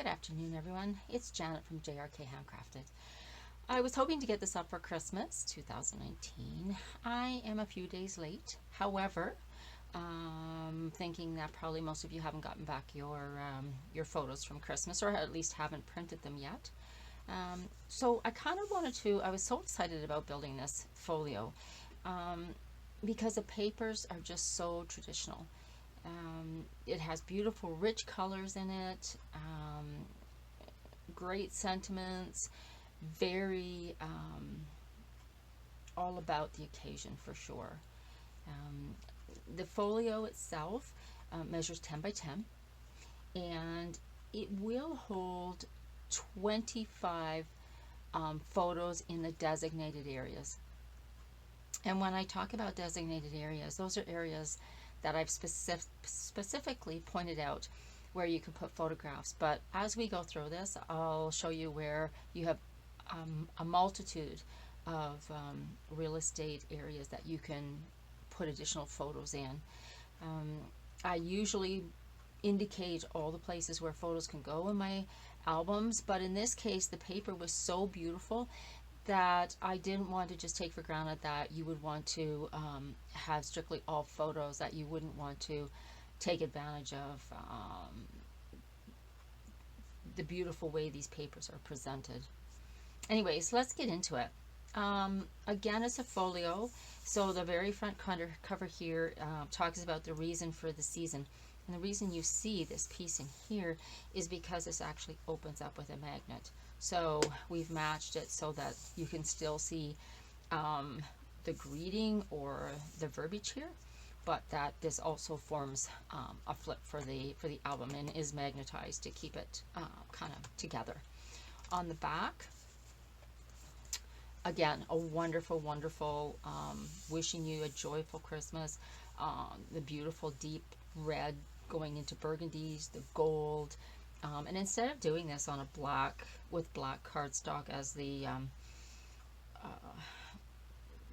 Good afternoon, everyone. It's Janet from JRK Handcrafted. I was hoping to get this up for Christmas 2019. I am a few days late. However, thinking that probably most of you haven't gotten back your photos from Christmas, or at least haven't printed them yet. So I kind of wanted to. I was so excited about building this folio because the papers are just so traditional. It has beautiful, rich colors in it, great sentiments, very all about the occasion for sure. The folio itself measures 10 by 10, and it will hold 25 photos in the designated areas. And when I talk about designated areas, those are areas that I've specifically pointed out where you can put photographs. But as we go through this, I'll show you where you have a multitude of real estate areas that you can put additional photos in. I usually indicate all the places where photos can go in my albums, but in this case the paper was so beautiful that I didn't want to just take for granted that you would want to have strictly all photos, that you wouldn't want to take advantage of the beautiful way these papers are presented. Anyways, let's get into it. Again, it's a folio, so the very front cover here talks about the reason for the season. And the reason you see this piece in here is because this actually opens up with a magnet. So we've matched it so that you can still see the greeting or the verbiage here, but that this also forms a flip for the album and is magnetized to keep it kind of together. On the back, again, a wonderful, wonderful wishing you a joyful Christmas. The beautiful deep red going into burgundies, the gold. And instead of doing this on a black, with black cardstock as the,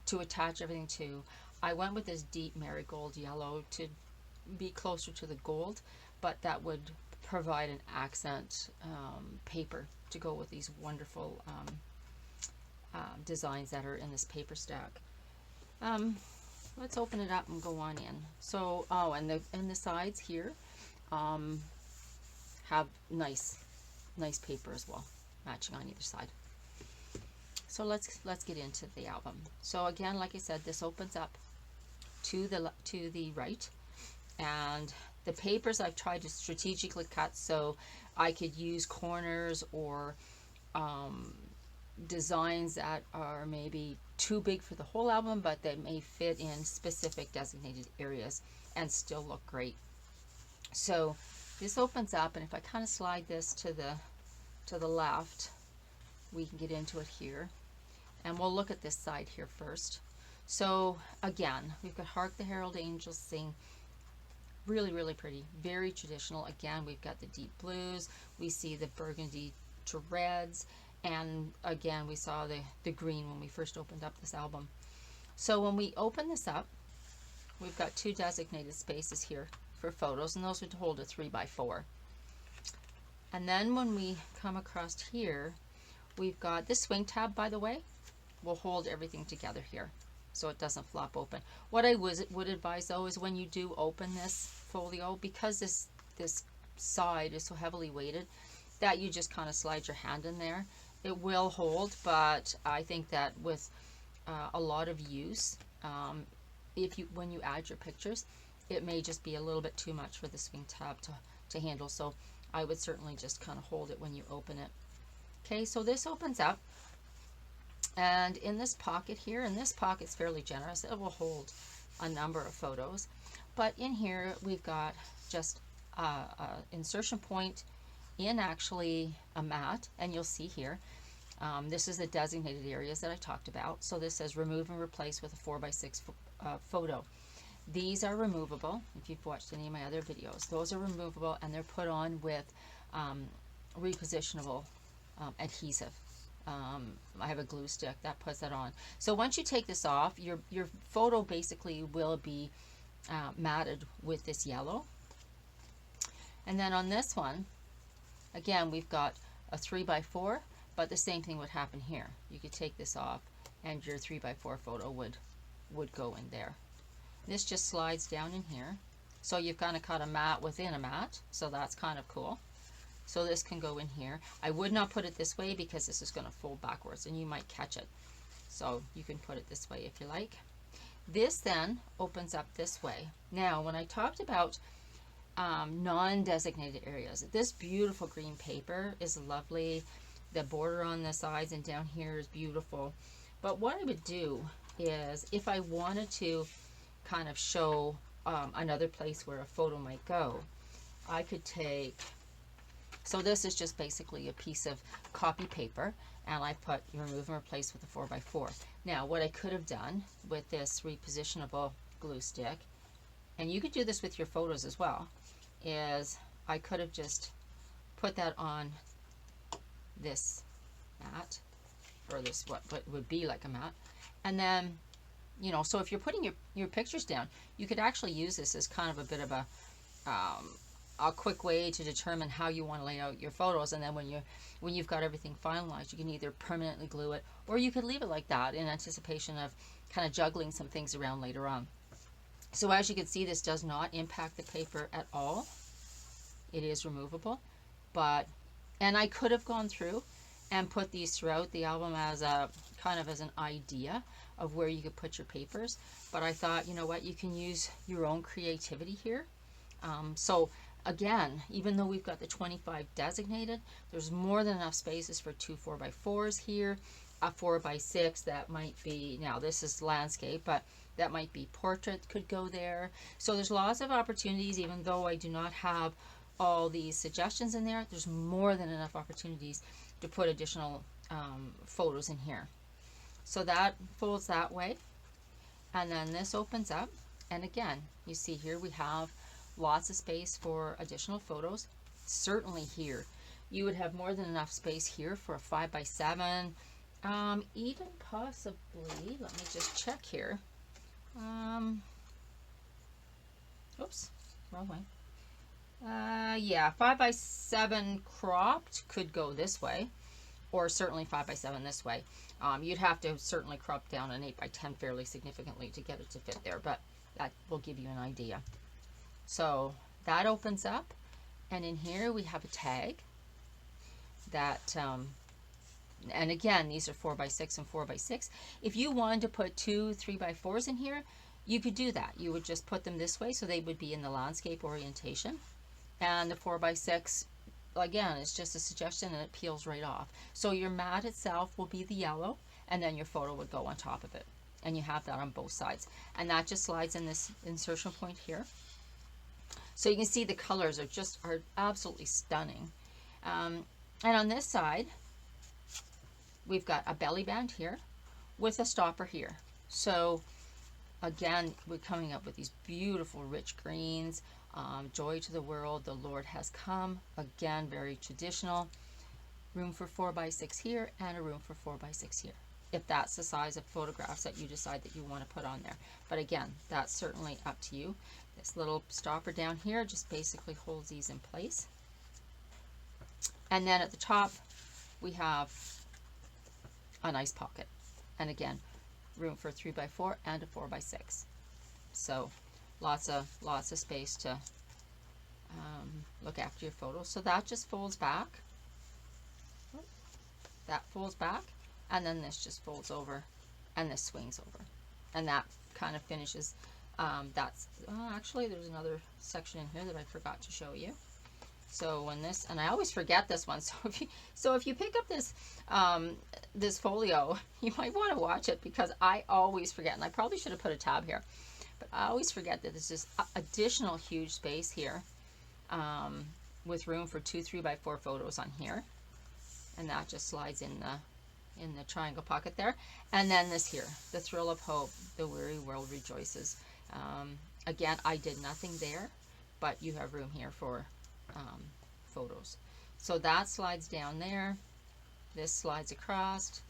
to attach everything to, I went with this deep marigold yellow to be closer to the gold, but that would provide an accent paper to go with these wonderful designs that are in this paper stack. Let's open it up and go on in. So, and the sides here have nice paper as well, matching on either side. So let's get into the album. So again, like I said, this opens up to the right, and the papers I've tried to strategically cut so I could use corners or designs that are maybe too big for the whole album, but they may fit in specific designated areas and still look great. So this opens up, and if I kind of slide this to the left, we can get into it here, and we'll look at this side here first. So again, we've got Hark the Herald Angels Sing. Really, really pretty, very traditional. Again, we've got the deep blues, we see the burgundy to reds, and again we saw the green when we first opened up this album. So when we open this up, we've got two designated spaces here for photos, and those would hold a 3 by 4. And then when we come across here, we've got this swing tab, by the way, will hold everything together here so it doesn't flop open. What I would advise though is when you do open this folio, because this side is so heavily weighted, that you just kind of slide your hand in there. It will hold, but I think that with a lot of use, when you add your pictures, it may just be a little bit too much for the swing tab to handle. So I would certainly just kind of hold it when you open it. Okay, so this opens up, and in this pocket here, and this pocket's fairly generous, it will hold a number of photos. But in here we've got just a insertion point in actually a mat, and you'll see here this is the designated areas that I talked about. So this says remove and replace with a 4 by 6 photo. These are removable. If you've watched any of my other videos, those are removable, and they're put on with repositionable adhesive. I have a glue stick that puts that on. So once you take this off, your photo basically will be matted with this yellow. And then on this one, Again, we've got a 3x4, but the same thing would happen here. You could take this off and your 3x4 photo would go in there. This just slides down in here. So you've kind of got a mat within a mat, so that's kind of cool. So this can go in here. I would not put it this way because this is going to fold backwards and you might catch it. So you can put it this way if you like. This then opens up this way. Now, when I talked about non-designated areas, this beautiful green paper is lovely. The border on the sides and down here is beautiful. But what I would do is, if I wanted to kind of show another place where a photo might go, I could take, so this is just basically a piece of copy paper, and I put remove and replace with a 4x4. Now, what I could have done with this repositionable glue stick, and you could do this with your photos as well, is I could have just put that on this mat, or this what would be like a mat, and then, you know, so if you're putting your pictures down, you could actually use this as kind of a bit of a quick way to determine how you want to lay out your photos. And then when you've got everything finalized, you can either permanently glue it, or you could leave it like that in anticipation of kind of juggling some things around later on. So as you can see, this does not impact the paper at all. It is removable, and I could have gone through and put these throughout the album as a kind of as an idea of where you could put your papers, but I thought, you know what, you can use your own creativity here. So again, even though we've got the 25 designated, there's more than enough spaces for 2 4x4s here, a 4x6 that might be, now this is landscape, but that might be portrait, could go there. So there's lots of opportunities. Even though I do not have all these suggestions in there, there's more than enough opportunities to put additional photos in here. So that folds that way, and then this opens up, and again, you see here we have lots of space for additional photos. Certainly here you would have more than enough space here for a 5x7, even possibly, let me just check here, oops, wrong way. Yeah, 5x7 cropped could go this way, or certainly 5x7 this way. You'd have to certainly crop down an 8x10 fairly significantly to get it to fit there, but that will give you an idea. So that opens up, and in here we have a tag that, and again, these are 4x6 and 4x6. If you wanted to put 2 3x4s in here, you could do that. You would just put them this way, so they would be in the landscape orientation. And the 4x6, again, it's just a suggestion, and it peels right off. So your mat itself will be the yellow, and then your photo would go on top of it. And you have that on both sides. And that just slides in this insertion point here. So you can see the colors are absolutely stunning. And on this side, we've got a belly band here with a stopper here. So again, we're coming up with these beautiful rich greens. Joy to the world, the Lord has come. Again, very traditional. Room for 4x6 here, and a room for 4x6 here, if that's the size of photographs that you decide that you want to put on there. But again, that's certainly up to you. This little stopper down here just basically holds these in place. And then at the top, we have a nice pocket. And again, room for a 3x4 and a 4x6. So lots of space to look after your photos. So that just folds back. That folds back, and then this just folds over, and this swings over, and that kind of finishes. That's actually, there's another section in here that I forgot to show you. So when this, and I always forget this one. So if you pick up this this folio, you might want to watch it, because I always forget, and I probably should have put a tab here. But I always forget that there's this additional huge space here with room for 2 3x4 photos on here. And that just slides in the triangle pocket there. And then this here, the thrill of hope, the weary world rejoices. Again, I did nothing there, but you have room here for photos. So that slides down there. This slides across.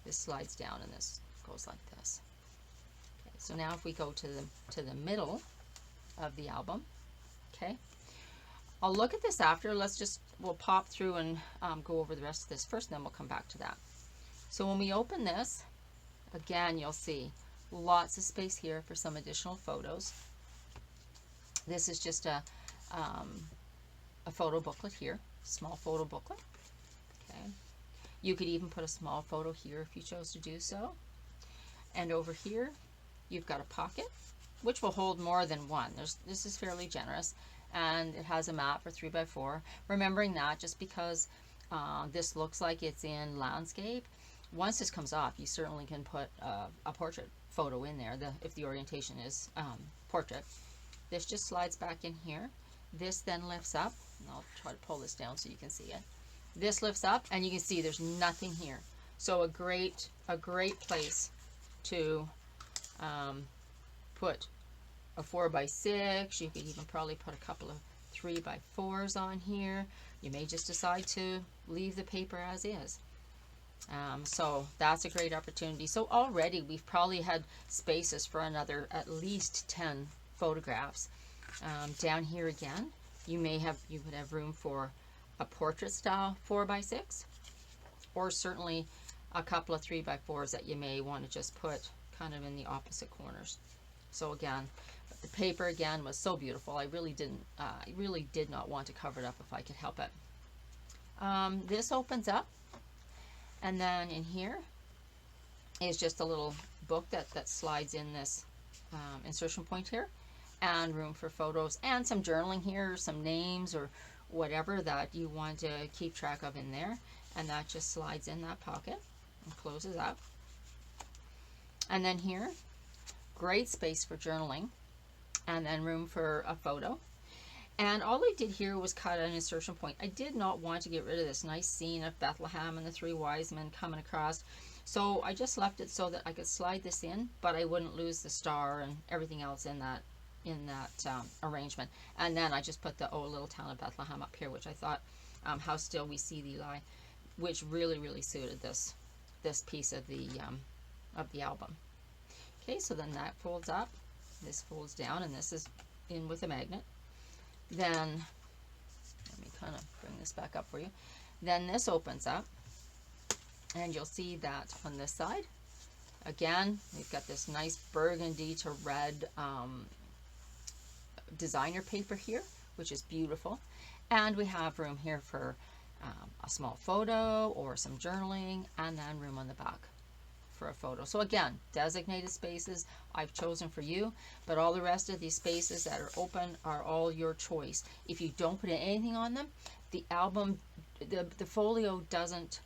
This slides down, and this goes like this. So now if we go to the middle of the album, okay, I'll look at this after. We'll pop through and go over the rest of this first, and then we'll come back to that. So when we open this, again, you'll see lots of space here for some additional photos. This is just a photo booklet here, small photo booklet. Okay. You could even put a small photo here if you chose to do so. And over here, you've got a pocket, which will hold more than one. This is fairly generous, and it has a map for 3x4. Remembering that just because this looks like it's in landscape, once this comes off, you certainly can put a portrait photo in there if the orientation is portrait. This just slides back in here. This then lifts up, and I'll try to pull this down so you can see it. This lifts up, and you can see there's nothing here. So a great place to put a 4x6. You could even probably put a couple of 3x4s on here. You may just decide to leave the paper as is. So that's a great opportunity. So already we've probably had spaces for another at least 10 photographs. Down here again, you would have room for a portrait style 4x6, or certainly a couple of 3x4s that you may want to just put kind of in the opposite corners. So again, the paper again was so beautiful. I really did not want to cover it up if I could help it. This opens up, and then in here is just a little book that slides in this insertion point here, and room for photos and some journaling here, some names or whatever that you want to keep track of in there, and that just slides in that pocket and closes up. And then here, great space for journaling, and then room for a photo. And all I did here was cut an insertion point. I did not want to get rid of this nice scene of Bethlehem and the three wise men coming across, so I just left it so that I could slide this in, but I wouldn't lose the star and everything else in that arrangement. And then I just put the "Oh Little Town of Bethlehem" up here, which I thought, "How still we see thee lie," which really suited this piece of the album. Okay, so then that folds up, this folds down, and this is in with a magnet. Then let me kind of bring this back up for you. Then this opens up, and you'll see that on this side, again, we've got this nice burgundy to red designer paper here, which is beautiful. And we have room here for a small photo or some journaling, and then room on the back for a photo. So again, designated spaces I've chosen for you, but all the rest of these spaces that are open are all your choice. If you don't put anything on them, the album, the folio doesn't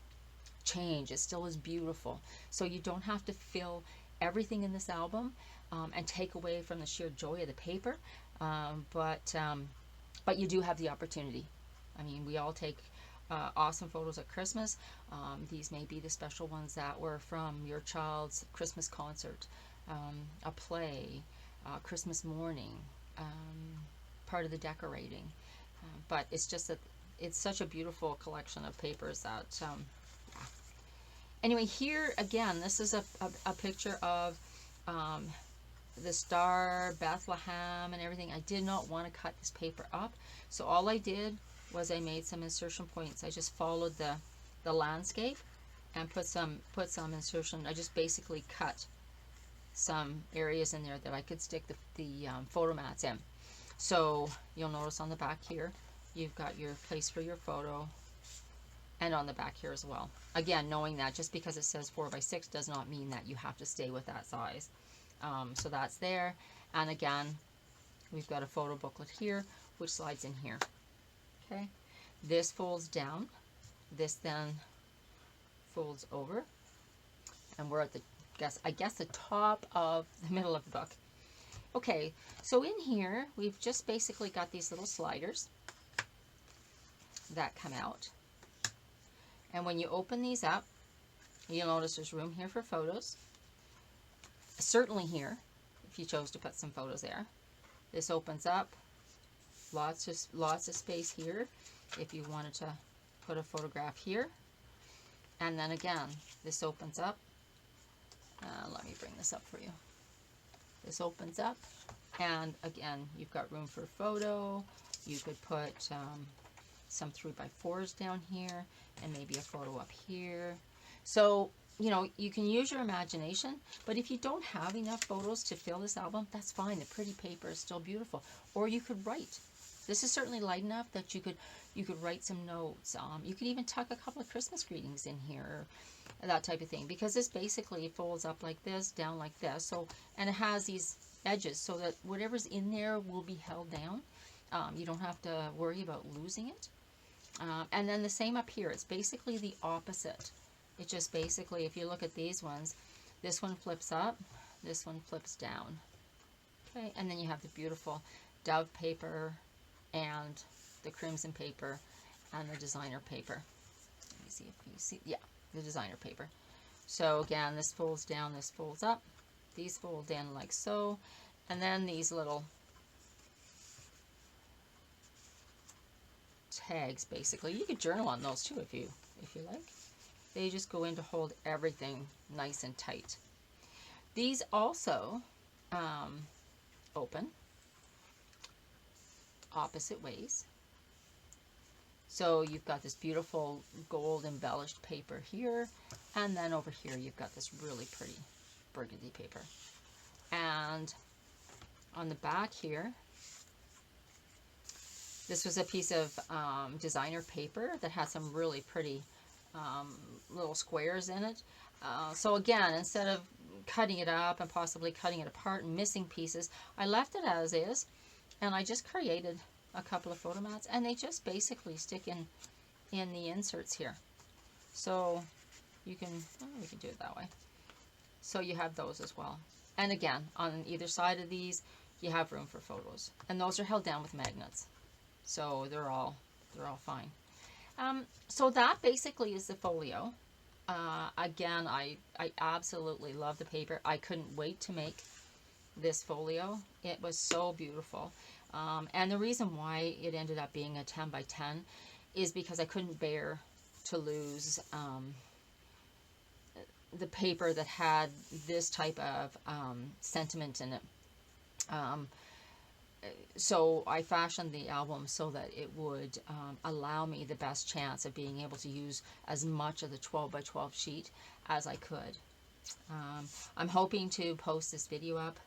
change. It still is beautiful. So you don't have to fill everything in this album and take away from the sheer joy of the paper, but you do have the opportunity. I mean, we all take awesome photos at Christmas. These may be the special ones that were from your child's Christmas concert, a play, Christmas morning, part of the decorating. But it's just that it's such a beautiful collection of papers that, yeah. Anyway, here again, this is a picture of the star, Bethlehem, and everything. I did not want to cut this paper up, so all I did was I made some insertion points. I just followed the landscape and put some insertion. I just basically cut some areas in there that I could stick the photo mats in. So you'll notice on the back here, you've got your place for your photo, and on the back here as well. Again, knowing that just because it says 4x6 does not mean that you have to stay with that size. So that's there. And again, we've got a photo booklet here, which slides in here. Okay, this folds down, this then folds over, and we're at the the top of the middle of the book. Okay, so in here we've just basically got these little sliders that come out, and when you open these up, you'll notice there's room here for photos. Certainly here, if you chose to put some photos there. This opens up. Lots of space here if you wanted to put a photograph here. And then again, this opens up. Let me bring this up for you. This opens up, and again, you've got room for photo. You could put some 3x4s down here and maybe a photo up here. So, you know, you can use your imagination, but if you don't have enough photos to fill this album, that's fine. The pretty paper is still beautiful. Or you could write. This is certainly light enough that you could write some notes. You could even tuck a couple of Christmas greetings in here, that type of thing, because this basically folds up like this, down like this. So, and it has these edges so that whatever's in there will be held down. You don't have to worry about losing it. And then the same up here. It's basically the opposite. It just basically, if you look at these ones, this one flips up, this one flips down. Okay, and then you have the beautiful dove paper and the crimson paper and the designer paper. Let me see if you see, yeah, the designer paper. So again, this folds down, this folds up, these fold in like so, and then these little tags, basically. You could journal on those too if you like. They just go in to hold everything nice and tight. These also open opposite ways. So you've got this beautiful gold embellished paper here, and then over here you've got this really pretty burgundy paper. And on the back here, this was a piece of designer paper that had some really pretty little squares in it. So again, instead of cutting it up and possibly cutting it apart and missing pieces, I left it as is, and I just created a couple of photo mats, and they just basically stick in the inserts here. So you can, we can do it that way. So you have those as well. And again, on either side of these, you have room for photos, and those are held down with magnets. So they're all fine. So that basically is the folio. Again, I absolutely love the paper. I couldn't wait to make this folio. It was so beautiful. And the reason why it ended up being a 10 by 10 is because I couldn't bear to lose the paper that had this type of sentiment in it. So I fashioned the album so that it would allow me the best chance of being able to use as much of the 12 by 12 sheet as I could. I'm hoping to post this video up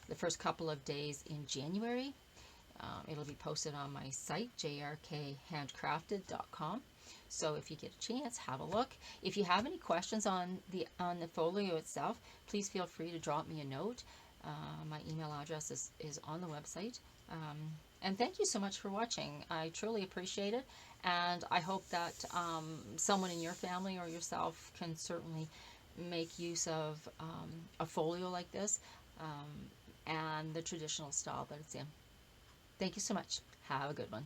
the first couple of days in January. It'll be posted on my site, jrkhandcrafted.com. So if you get a chance, have a look. If you have any questions on the folio itself, please feel free to drop me a note. My email address is on the website. And thank you so much for watching. I truly appreciate it. And I hope that someone in your family or yourself can certainly make use of a folio like this and the traditional style that it's in. Thank you so much. Have a good one.